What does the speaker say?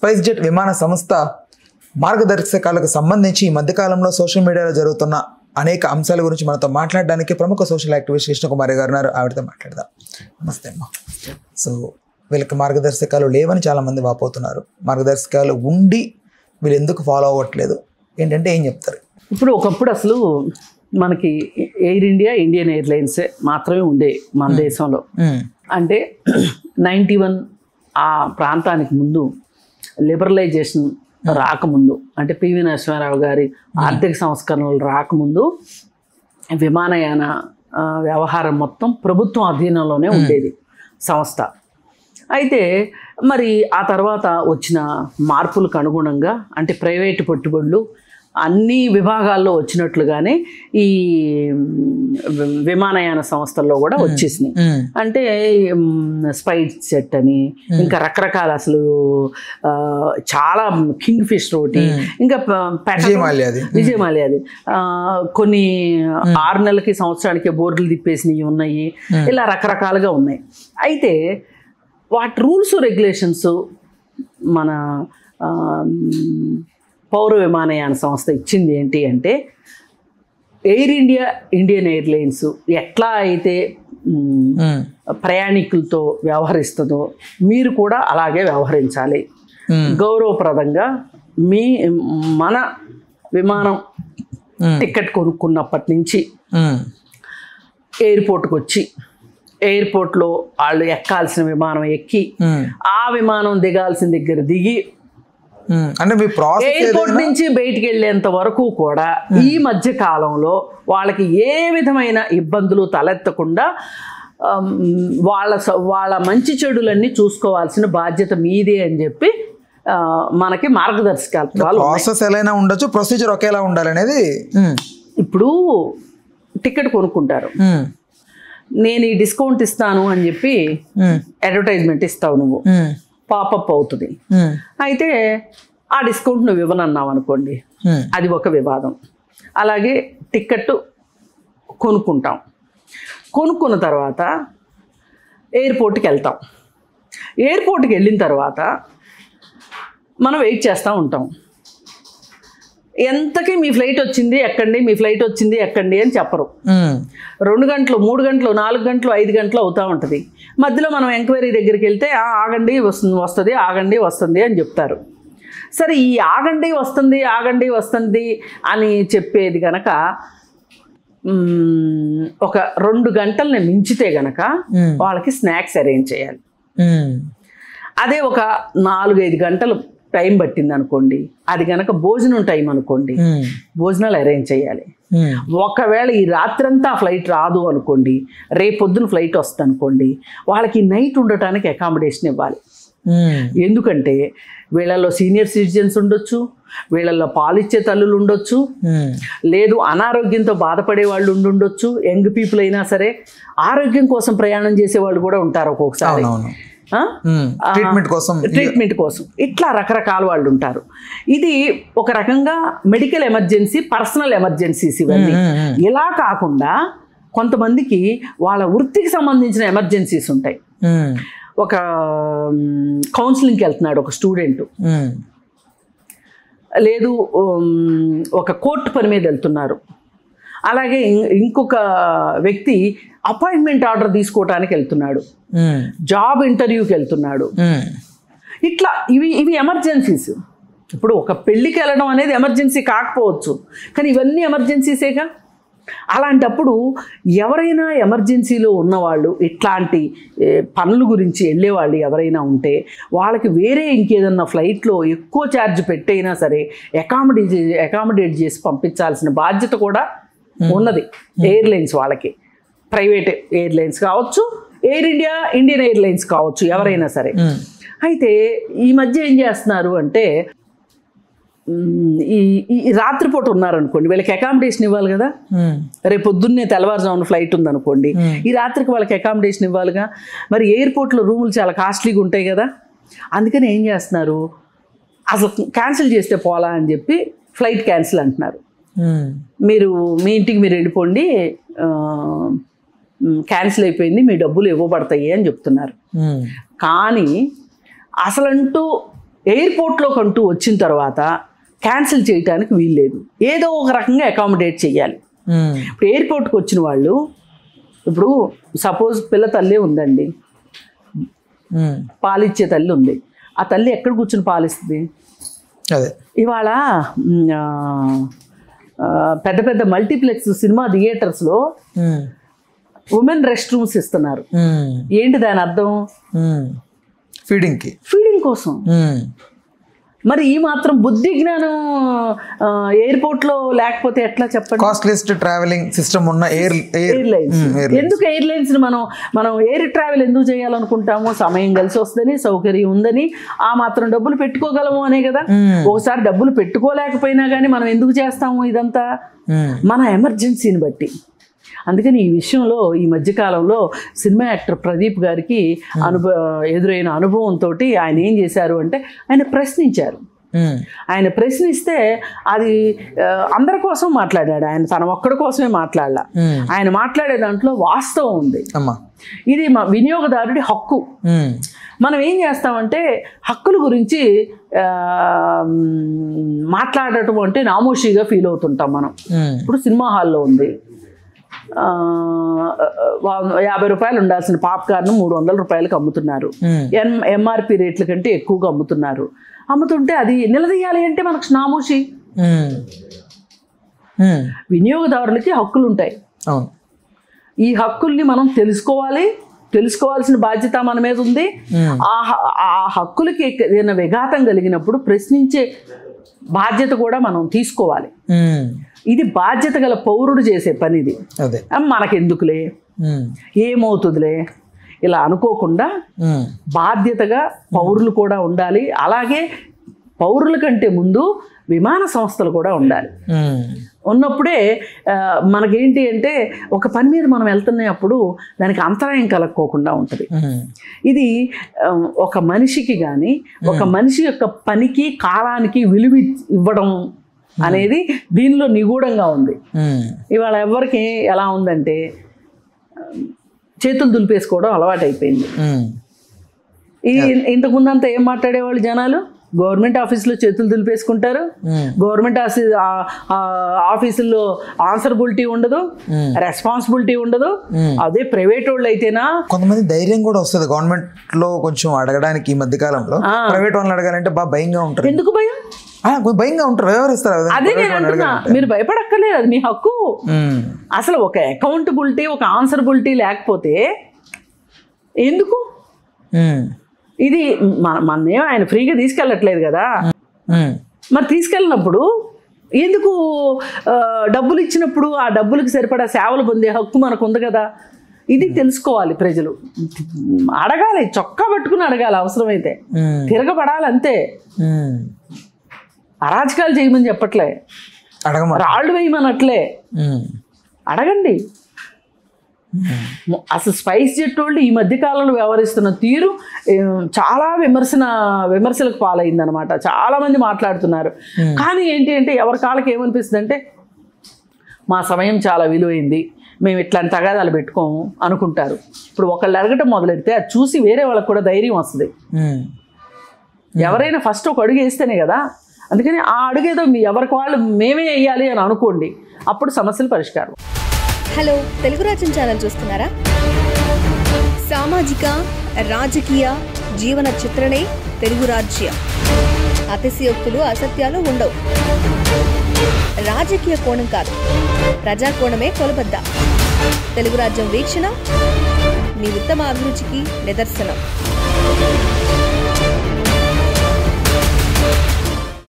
Spice jet విమాన సంస్థ మార్గదర్శకాలకు సంబంధించి ఈ మధ్యకాలంలో సోషల్ మీడియాలో జరుగుతున్న అనేక అంశాల గురించి మనతో మాట్లాడడానికి ప్రముఖ సోషల్ యాక్టివిస్ట్ కృష్ణకుమారి గారు ఉన్నారు. ఆవిడతో మాట్లాడదాం. నమస్తే అమ్మా. సో వీళ్ళకి మార్గదర్శకాలు లేవని చాలామంది వాపోతున్నారు. మార్గదర్శకాలు ఉండి వీళ్ళు ఎందుకు ఫాలో అవ్వట్లేదు ఏంటంటే ఏం చెప్తారు? ఇప్పుడు ఒకప్పుడు అసలు మనకి ఎయిర్ ఇండియా, ఇండియన్ ఎయిర్లైన్సే మాత్రమే ఉండే మన దేశంలో. అంటే 91 ఆ ప్రాంతానికి ముందు లిబరలైజేషన్ రాకముందు, అంటే పివి నరసింహారావు గారి ఆర్థిక సంస్కరణలు రాకముందు విమానయాన వ్యవహారం మొత్తం ప్రభుత్వం అధీనంలోనే ఉండేది సంస్థ. అయితే మరి ఆ తర్వాత వచ్చిన మార్పులకు అనుగుణంగా, అంటే ప్రైవేటు పెట్టుబడులు అన్ని విభాగాల్లో వచ్చినట్లుగానే ఈ విమానయాన సంస్థల్లో కూడా వచ్చేసినాయి. అంటే స్పైస్ జెట్ అని, ఇంకా రకరకాల అసలు చాలా కింగ్ ఫిష్ రోటీ, ఇంకా విజయమాల్యాది కొన్ని 6 నెలలకి సంవత్సరానికి బోర్డులు తిప్పేసినవి ఉన్నాయి. ఇలా రకరకాలుగా ఉన్నాయి. అయితే వాటి రూల్స్ రెగ్యులేషన్స్ మన పౌర విమానయాన సంస్థ ఇచ్చింది ఏంటి అంటే, ఎయిర్ ఇండియా, ఇండియన్ ఎయిర్లైన్స్ ఎట్లా అయితే ప్రయాణికులతో వ్యవహరిస్తుందో మీరు కూడా అలాగే వ్యవహరించాలి. గౌరవప్రదంగా మన విమానం టికెట్ కొనుక్కున్నప్పటి నుంచి ఎయిర్పోర్ట్కి వచ్చి ఎయిర్పోర్ట్లో వాళ్ళు ఎక్కాల్సిన విమానం ఎక్కి ఆ విమానం దిగాల్సిన దగ్గర దిగి ఎయిర్పోర్ట్ నుంచి బయటికి వెళ్ళేంత వరకు కూడా ఈ మధ్య కాలంలో వాళ్ళకి ఏ విధమైన ఇబ్బందులు తలెత్తకుండా వాళ్ళ మంచి చెడులన్నీ చూసుకోవాల్సిన బాధ్యత మీదే అని చెప్పి మనకి మార్గదర్శకాలు. ప్రాసెస్ ఎలా ఉండొచ్చు, ప్రొసీజర్ ఒకేలా ఉండాలనేది. ఇప్పుడు టికెట్ కొనుక్కుంటారు, నేను ఈ డిస్కౌంట్ ఇస్తాను అని చెప్పి అడ్వర్టైజ్మెంట్ ఇస్తావు, నువ్వు పాపప్ అవుతుంది. అయితే ఆ డిస్కౌంట్ నువ్వు ఇవ్వనన్నావు అనుకోండి, అది ఒక వివాదం. అలాగే టికెట్ కొనుక్కుంటాం, కొనుక్కున్న తర్వాత ఎయిర్పోర్ట్కి వెళ్తాం. ఎయిర్పోర్ట్కి వెళ్ళిన తర్వాత మనం వెయిట్ చేస్తూ ఉంటాం. ఎంతకీ మీ ఫ్లైట్ వచ్చింది ఎక్కండి, మీ ఫ్లైట్ వచ్చింది ఎక్కండి అని చెప్పరు. 2 గంటలు, 3 గంటలు, 4 గంటలు, 5 గంటలు అవుతూ ఉంటుంది. మధ్యలో మనం ఎంక్వైరీ దగ్గరికి వెళ్తే ఆగండి వస్తుంది, ఆగండి వస్తుంది అని చెప్తారు. సరే, ఈ ఆగండి వస్తుంది అని చెప్పేది కనుక ఒక 2 గంటల్ని మించితే గనక వాళ్ళకి స్నాక్స్ అరేంజ్ చేయాలి. అదే ఒక 4-5 గంటలు టైం పట్టింది అనుకోండి, అది కనుక భోజనం టైం అనుకోండి, భోజనాలు అరేంజ్ చేయాలి. ఒకవేళ ఈ రాత్రంతా ఫ్లైట్ రాదు అనుకోండి, రేపొద్దున ఫ్లైట్ వస్తుంది అనుకోండి, వాళ్ళకి నైట్ ఉండటానికి అకామిడేషన్ ఇవ్వాలి. ఎందుకంటే వీళ్ళల్లో సీనియర్ సిటిజన్స్ ఉండొచ్చు, వీళ్ళల్లో పాలిచ్చే తల్లులు ఉండొచ్చు, లేదు అనారోగ్యంతో బాధపడే వాళ్ళు ఉండొచ్చు, యంగ్ పీపుల్ అయినా సరే ఆరోగ్యం కోసం ప్రయాణం చేసే వాళ్ళు కూడా ఉంటారు ఒక్కొక్కసారి, ట్రీట్మెంట్ కోసం. ఇట్లా రకరకాల వాళ్ళు ఉంటారు. ఇది ఒక రకంగా మెడికల్ ఎమర్జెన్సీ, పర్సనల్ ఎమర్జెన్సీస్ ఇవన్నీ. ఇలా కాకుండా కొంతమందికి వాళ్ళ వృత్తికి సంబంధించిన ఎమర్జెన్సీస్ ఉంటాయి. ఒక కౌన్సిలింగ్కి వెళ్తున్నాడు ఒక స్టూడెంట్, లేదు ఒక కోర్టు పని మీద వెళ్తున్నారు, అలాగే ఇంకొక వ్యక్తి అపాయింట్మెంట్ ఆర్డర్ తీసుకోవడానికి వెళ్తున్నాడు, జాబ్ ఇంటర్వ్యూకి వెళ్తున్నాడు. ఇట్లా ఇవి ఎమర్జెన్సీస్. ఇప్పుడు ఒక పెళ్ళికి వెళ్ళడం అనేది ఎమర్జెన్సీ కాకపోవచ్చు, కానీ ఇవన్నీ ఎమర్జెన్సీసేగా. అలాంటప్పుడు ఎవరైనా ఎమర్జెన్సీలో ఉన్నవాళ్ళు, ఇట్లాంటి పనుల గురించి వెళ్ళేవాళ్ళు ఎవరైనా ఉంటే వాళ్ళకి వేరే ఇంకేదన్నా ఫ్లైట్లో ఎక్కువ ఛార్జ్ పెట్టైనా సరే అకామిడేట్ చేసి పంపించాల్సిన బాధ్యత కూడా ఉన్నది ఎయిర్లైన్స్ వాళ్ళకి. ప్రైవేట్ ఎయిర్లైన్స్ కావచ్చు, ఎయిర్ ఇండియా, ఇండియన్ ఎయిర్లైన్స్ కావచ్చు, ఎవరైనా సరే. అయితే ఈ మధ్య ఏం చేస్తున్నారు అంటే, ఈ రాత్రిపూట ఉన్నారనుకోండి, వీళ్ళకి అకామిడేషన్ ఇవ్వాలి కదా. రేపు పొద్దున్నే తెల్లవారుజామున ఫ్లైట్ ఉందనుకోండి, ఈ రాత్రికి వాళ్ళకి అకామిడేషన్ ఇవ్వాలిగా. మరి ఎయిర్పోర్ట్లో రూములు చాలా కాస్ట్లీగా ఉంటాయి కదా. అందుకని ఏం చేస్తున్నారు, అసలు క్యాన్సిల్ చేస్తే పోలా అని చెప్పి ఫ్లైట్ క్యాన్సిల్ అంటున్నారు. మీరు మీ ఇంటికి మీరు వెళ్ళిపోండి, క్యాన్సిల్ అయిపోయింది, మీ డబ్బులు ఇవ్వబడతాయి అని చెప్తున్నారు. కానీ అసలంటూ ఎయిర్పోర్ట్లో కంటూ వచ్చిన తర్వాత క్యాన్సిల్ చేయడానికి వీల్లేదు, ఏదో ఒక రకంగా అకామిడేట్ చేయాలి. ఇప్పుడు ఎయిర్పోర్ట్కి వచ్చిన వాళ్ళు, ఇప్పుడు సపోజ్ పిల్ల తల్లి ఉందండి, పాలిచ్చే తల్లి ఉంది, ఆ తల్లి ఎక్కడ కూర్చుని పాలిస్తుంది? ఇవాళ పెద్ద పెద్ద మల్టీప్లెక్స్ సినిమా థియేటర్స్లో ఉమెన్ రెస్ట్ రూమ్స్ ఇస్తున్నారు. ఏంటి దాని అర్థం? ఫీడింగ్ కోసం. మరి ఈ మాత్రం బుద్ధి జ్ఞానం ఎయిర్పోర్ట్లో లేకపోతే ఎట్లా చెప్పండి? కాస్ట్లీస్ట్ ట్రావెలింగ్ సిస్టమ్ ఉన్న ఎయిర్లైన్స్. ఎందుకు ఎయిర్లైన్స్ మనం ఎయిర్ ట్రావెల్ ఎందుకు చేయాలనుకుంటాము? సమయం కలిసి వస్తుందని, సౌకర్యం ఉందని, ఆ మాత్రం డబ్బులు పెట్టుకోగలము అనే కదా. ఒకసారి డబ్బులు పెట్టుకోలేకపోయినా కానీ మనం ఎందుకు చేస్తాము ఇదంతా? మన ఎమర్జెన్సీని బట్టి. అందుకని ఈ విషయంలో ఈ మధ్యకాలంలో సినిమా యాక్టర్ ప్రదీప్ గారికి ఎదురైన అనుభవంతో ఆయన ఏం చేశారు అంటే, ఆయన ప్రశ్నించారు. ఆయన ప్రశ్నిస్తే అది అందరి కోసం మాట్లాడాడు, ఆయన తన ఒక్కడి కోసమే మాట్లాడలా. ఆయన మాట్లాడే దాంట్లో వాస్తవం ఉంది. ఇది మా వినియోగదారుడి హక్కు. మనం ఏం చేస్తామంటే హక్కుల గురించి మాట్లాడటం అంటే నామోషిగా ఫీల్ అవుతుంటాం మనం. ఇప్పుడు సినిమా హాల్లో ఉంది, 50 రూపాయలు ఉండాల్సిన పాప్కార్న్ 300 రూపాయలకు అమ్ముతున్నారు. ఎంఆర్పి రేట్ల కంటే ఎక్కువగా అమ్ముతుంటే అది నిలదీయాలి అంటే మనకు నామోషి. వినియోగదారులకి హక్కులు ఉంటాయి. ఈ హక్కుల్ని మనం తెలుసుకోవాల్సిన బాధ్యత మన మీద ఉంది. ఆ హక్కులకి ఏదైనా విఘాతం కలిగినప్పుడు ప్రశ్నించే బాధ్యత కూడా మనం తీసుకోవాలి. ఇది బాధ్యత గల పౌరుడు చేసే పని. ఇది మనకెందుకులే, ఏమవుతుందిలే ఇలా అనుకోకుండా బాధ్యతగా పౌరులు కూడా ఉండాలి. అలాగే పౌరుల కంటే ముందు విమాన సంస్థలు కూడా ఉండాలి. ఉన్నప్పుడే మనకేంటి అంటే ఒక పని మీద మనం వెళ్తున్నప్పుడు దానికి అంతరాయం కలక్కోకుండా ఉంటుంది. ఇది ఒక మనిషికి కానీ ఒక మనిషి యొక్క పనికి కాలానికి విలువ ఇవ్వడం అనేది దీనిలో నిగూఢంగా ఉంది. ఇవాళ ఎవరికి ఎలా ఉందంటే చేతులు దులిపేసుకోవడం అలవాటు అయిపోయింది. ఇంతకుముందంతా ఏం మాట్లాడేవాళ్ళు జనాలు? గవర్నమెంట్ ఆఫీసులో చేతులు దులిపేసుకుంటారు, గవర్నమెంట్ ఆఫీసుల్లో ఆన్సరబిలిటీ ఉండదు, రెస్పాన్సిబిలిటీ ఉండదు. అదే ప్రైవేట్ వాళ్ళు అయితేనా కొంతమంది ధైర్యం కూడా వస్తుంది గవర్నమెంట్ లో కొంచెం అడగడానికి. ఈ మధ్య కాలంలో ప్రైవేట్ వాళ్ళని అడగాలంటే బాగా భయంగా ఉంటారు. ఎందుకు భయం? భయంగా ఉంటారు, వ్యవహరిస్తారు. అదే నేను అంటున్నా, మీరు భయపడక్కర్లేదు, అది మీ హక్కు. అసలు ఒక అకౌంటబిలిటీ, ఒక ఆన్సరబిలిటీ లేకపోతే ఎందుకు? ఇది మనమేమో ఆయన ఫ్రీగా తీసుకెళ్ళట్లేదు కదా. మరి తీసుకెళ్ళినప్పుడు ఎందుకు డబ్బులు ఇచ్చినప్పుడు ఆ డబ్బులకు సరిపడా సేవలు పొందే హక్కు మనకు ఉంది కదా. ఇది తెలుసుకోవాలి ప్రజలు. అడగాలి, చొక్కా పట్టుకుని అడగాలి, అవసరమైతే తిరగబడాలి అంతే. అరాచకాలు చేయమని చెప్పట్లే, రాళ్ళు వేయమనట్లే, అడగండి. అసలు స్పైస్ జెట్ వాళ్ళు ఈ మధ్యకాలంలో వ్యవహరిస్తున్న తీరు చాలా విమర్శలకు పాలైందనమాట. చాలామంది మాట్లాడుతున్నారు. కానీ ఏంటి అంటే ఎవరి కాళ్ళకి ఏమనిపిస్తుంది అంటే మా సమయం చాలా విలువైంది, మేము ఇట్లాంటి తగాదాలు పెట్టుకోము అనుకుంటారు. ఇప్పుడు ఒకళ్ళు అడగటం మొదలెడితే అది చూసి వేరే వాళ్ళకి కూడా ధైర్యం వస్తుంది. ఎవరైనా ఫస్ట్ ఒక అడుగు వేస్తేనే కదా. అందుకని ఆ అడుగేదో ఎవరికి వాళ్ళు మేమే వేయాలి అని అనుకోండి, అప్పుడు సమస్యలు పరిష్కారం. హలో, తెలుగు రాజ్యం ఛానల్ చూస్తున్నారా? సామాజిక రాజకీయ జీవన చిత్రణే తెలుగు రాజ్యం. అతిశయోక్తులు అసత్యాలు ఉండవు. రాజకీయ కోణం కాదు, ప్రజా కోణమే కొలబద్ద. తెలుగు రాజ్యం వీక్షణ మీ ఉత్తమ అభిరుచికి నిదర్శనం.